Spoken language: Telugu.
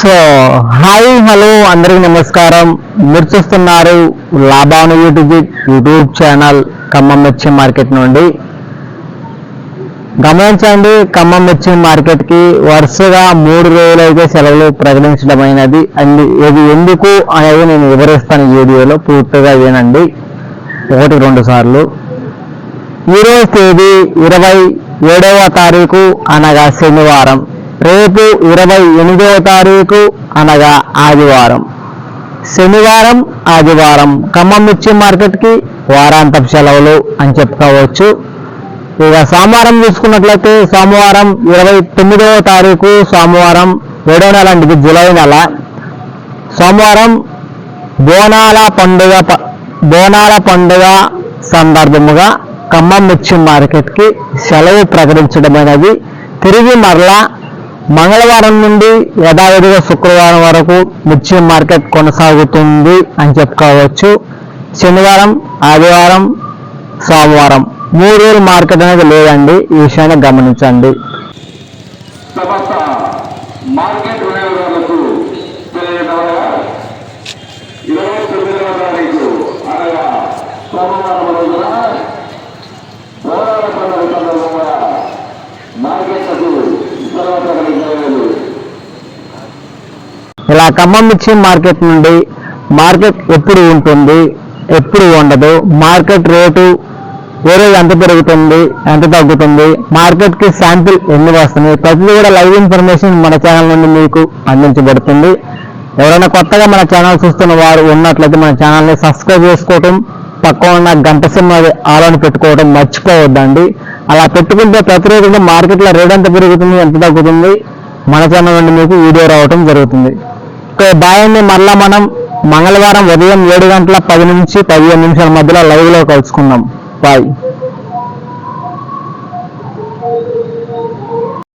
సో హాయ్ హలో అందరికీ నమస్కారం. మీరు చూస్తున్నారు లాభాను యూట్యూబ్ ఛానల్ ఖమ్మం మిర్చి మార్కెట్ నుండి. గమనించండి, ఖమ్మం మిర్చి మార్కెట్కి వరుసగా 3 రోజులైతే సెలవులు ప్రకటించడమైనది. ఇది ఎందుకు అనేది నేను వివరిస్తాను ఈ వీడియోలో, పూర్తిగా వినండి 1-2 సార్లు. ఈరోజు తేదీ 27వ తారీఖు అనగా శనివారం, రేపు 28వ తారీఖు అనగా ఆదివారం. శనివారం ఆదివారం ఖమ్మం మిర్చి మార్కెట్కి వారాంతపు సెలవులు అని చెప్పుకోవచ్చు. ఇక సోమవారం చూసుకున్నట్లయితే సోమవారం 29వ తారీఖు సోమవారం 7వ నెల, ఇది జూలై నెల. సోమవారం బోనాల పండుగ సందర్భముగా ఖమ్మం మిర్చి మార్కెట్కి సెలవు ప్రకటించడమైనది. తిరిగి మరలా మంగళవారం నుండి యథావిధిగా శుక్రవారం వరకు మిర్చి మార్కెట్ కొనసాగుతుంది అని చెప్పుకోవచ్చు. శనివారం ఆదివారం సోమవారం 3 రోజులు మార్కెట్ అనేది లేదండి, ఈ విషయాన్ని గమనించండి. ఇలా ఖమ్మం మిర్చి మార్కెట్ నుండి మార్కెట్ ఎప్పుడు ఉంటుంది, ఎప్పుడు ఉండదు, మార్కెట్ రేటు ఏ రోజు ఎంత పెరుగుతుంది, ఎంత తగ్గుతుంది, మార్కెట్కి శాంపిల్ ఎన్ని వస్తున్నాయి, ప్రతిదీ కూడా లైవ్ ఇన్ఫర్మేషన్ మన ఛానల్ నుండి మీకు అందించబడుతుంది. ఎవరైనా కొత్తగా మన ఛానల్ చూస్తున్న వారు ఉన్నట్లయితే మన ఛానల్ని సబ్స్క్రైబ్ చేసుకోవటం, పక్కన ఉన్న గంట సింహం ఆలోని పెట్టుకోవడం మర్చిపోవద్దండి. అలా పెట్టుకుంటే ప్రతిరోజు మార్కెట్లో రేట్ ఎంత పెరుగుతుంది, ఎంత తగ్గుతుంది మన ఛానల్ నుండి మీకు వీడియో రావటం జరుగుతుంది. బాయ్. మళ్ళా మనం మంగళవారం ఉదయం 7:10 నుంచి 15 నిమిషాల మధ్యలో లైవ్లో కలుసుకుందాం. బాయ్.